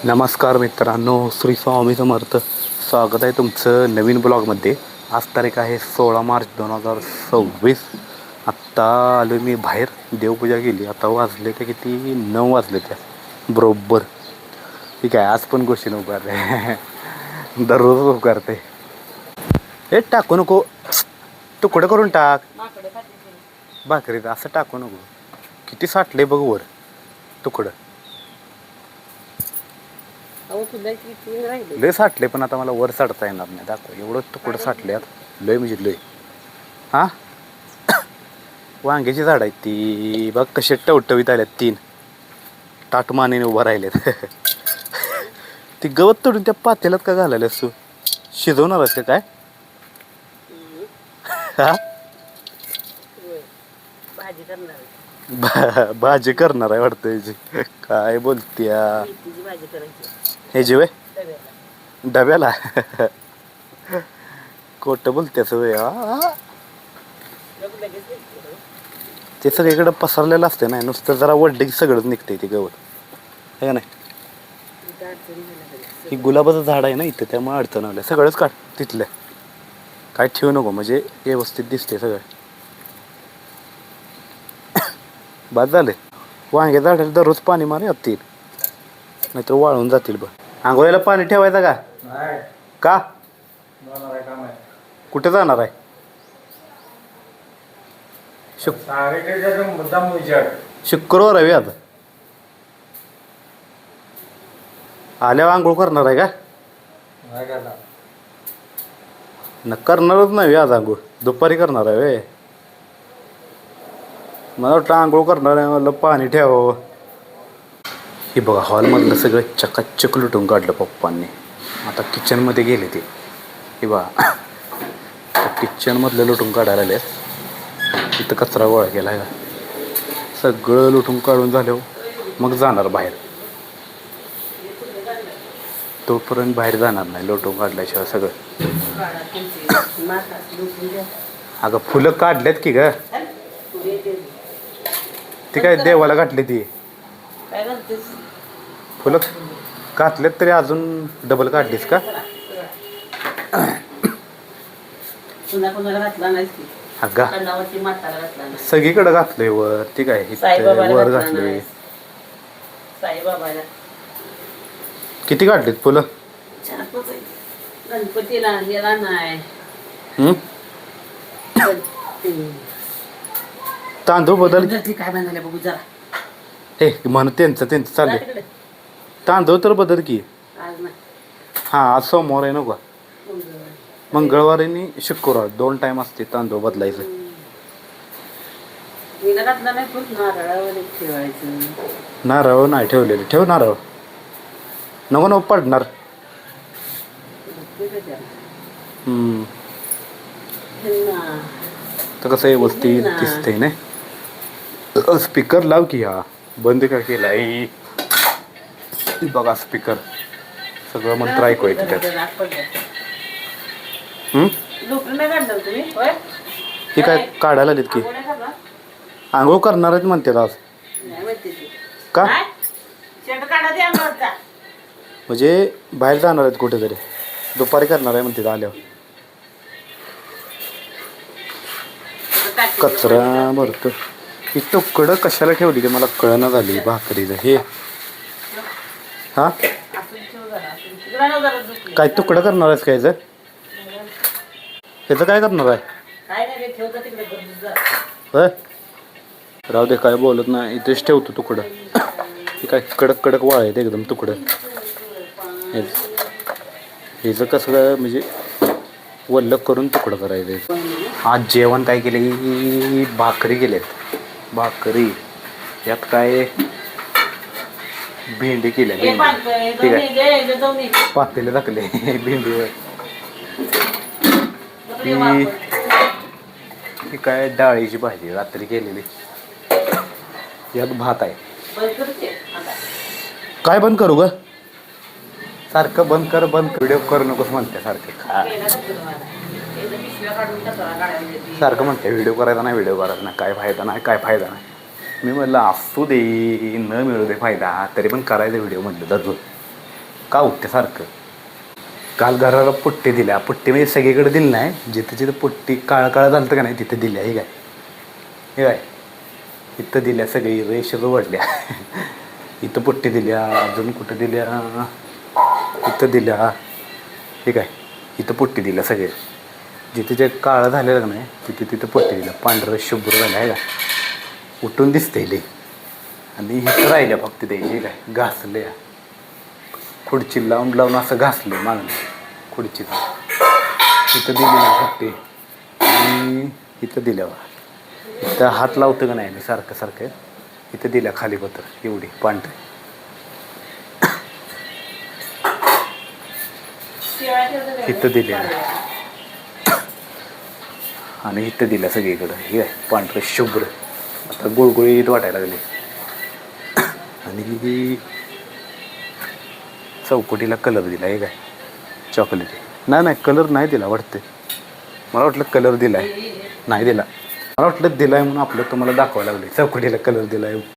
नमस्कार मित्रांनो, श्री स्वामी समर्थ. स्वागत आहे तुमचं नवीन ब्लॉगमध्ये. आज तारीख आहे 16 मार्च 2026. आत्ता आलो मी बाहेर, देवपूजा केली. आता वाजले का किती, 9 वाजले त्या बरोबर. ठीक आहे, आज पण गोष्टी उभारते. दररोज उभारते. हे टाकू नको, तुकडं करून टाक भाकरीत. असं टाकू नको. किती साठले बघ वर तुकडं. लय साठले, पण आता मला वर चढता येणार नाही. दाखव एवढं तुकडं साठले लय, म्हणजे लय. हां, वांग्याची झाड आहेत ती बघ, कसे टवटवीत आल्यात. 3 ताटमानेने उभं राहिलेत. ती गवत तोडून त्या पातेल्यात का घालायला तू? शिजवणार आहेस का काय? हा, भाजी करणार आहे वाटतं याची. काय बोलत्या हे जीवे डब्याला? खोटं बोलतेस वय. ते सगळीकडे पसरलेलं असते ना, नुसतं जरा वड्डे की सगळंच निघतंय ते गवत, आहे का नाही? ही गुलाबाचं झाड आहे ना इथं, त्यामुळे अडचण आलं. सगळंच काढ तिथलं, काय ठेवू नको, म्हणजे व्यवस्थित दिसते सगळं. बाद झाले. वांग्या झाडाला दररोज पाणी मार येतील, नाहीतर वाळून जातील. बघ, आंघोळीला पाणी ठेवायचं का? का कुठे जाणार आहे? शुक्रवार आहे आज. आल्यावर आंघोळ करणार आहे का? न करणारच नाही आज आंघोळ, दुपारी करणार आहे वे. मला वाटतं आंघोळ करणार आहे, मला पाणी ठेवावं. हे बघा, हॉलमधलं सगळं चकाचक लुटून काढलं पप्पांनी. आता किचनमध्ये गेले ते. हे बघा, किचनमधलं लुटून काढायला आले. इथं कचरा गोळा केला आहे का, सगळं लुटून काढून झाल्यावर मग जाणार बाहेर. तोपर्यंत बाहेर जाणार नाही लुटून काढल्याशिवाय सगळं. अगं फुलं काढल्यात की ग, ती काय देवाला घातली ती फुलं घातलेत तरी अजून डबल काढलीस का? अगा सगळीकडे घातलंय वर, ती काय वर घातले. किती काढलीत फुलं? गणपतीला गेला नाही. तांदूळ बदल काय बांधायला बघू जरा. हे म्हण त्यांचं चाललंय. तांदूळ तर बदल की. आज नाही, हां, आज सोमवार आहे नको, मंगळवार आणि शुक्रवार 2 टाइम असते तांदूळ बदलायचं. नारळ नाही ठेवलेले, ठेव नारळ. नको नको पडणार. तर कसं व्यवस्थित दिसतंय ना. स्पीकर लाव की. हा बंद का केलाय बघा स्पीकर, सगळं मंत्र ऐकू येते त्यात. ही काय काढायला आलीत की? आंघोळ करणार आहेत म्हणते आज. का म्हणजे बाहेर जाणार आहेत कुठेतरी, दुपारी करणार आहे म्हणते आल्यावर. कचरा भरतो. ही तुकडं कशाला ठेवली ते मला कळना झाली भाकरीचं. हे हा काय तुकडं करणार आहेस काय? ह्याचं काय करणार आहे? राहू दे, काय बोलत नाही. इथेच ठेवतो तुकडं. हे काय कडक कडक वाळ आहेत एकदम तुकडं. ह्याचं कसं काय, म्हणजे वल्लक करून तुकडं करायचं. आज जेवण काय केले? भाकरी केलेत. भाकरी यात काय भेंडी केल्या. ठीक आहे, पातेले टाकले भेंडीवर. ही काय डाळीची भाजी रात्री केलेली. यात भात आहे. काय बंद करू ग? सारखं बंद कर व्हिडिओ करू नकोस म्हणते सारखं. सारखं म्हणते व्हिडिओ करायचा नाही, काय फायदा नाही. मी म्हटलं असू दे, न मिळू दे फायदा, तरी पण करायचं व्हिडिओ म्हटलं. दररोज का उठते सारखं. काल घराला पुट्टी दिल्या. पुट्टी म्हणजे सगळीकडे दिली नाही, जिथे जिथे पुट्टी काळं काळं झालं का नाही तिथे दिल्या. हे काय इथं दिल्या, सगळी रेष वडल्या. इथं पुट्टी दिल्या, अजून कुठं दिल्या, इथं दिल्या. हे काय इथं पुट्टी दिल्या सगळे. जिथे जे काळं झालेलं का नाही तिथे तिथं पुट्टी दिल्या. पांढरं शुभ्र झालं आहे का, उठून दिसते लई. आणि इथं राहिल्या फक्त ते. हे काय घासले, खुर्ची लावून लावून असं घासलं मागणं खुर्चीचं. इथं दिली नाही फक्त, आणि इथं दिल्यावर इथं हात लावतं का नाही मी सारखं सारखं. इथं दिल्या खाली पत्र एवढी पांढरी. इथं दिल्या आणि इथं दिल्या सगळीकडं. हे आहे पांढरं शुभ्र, आता गुळगुळीत वाटायला लागले. आणि चौकटीला कलर दिला. हे काय चॉकलेटी. नाही कलर नाही दिला वाटतं. मला वाटलं कलर दिला आहे, नाही दिला. मला वाटलं दिला आहे म्हणून आपलं तुम्हाला दाखवायला लागले. चौकटीला कलर दिला आहे.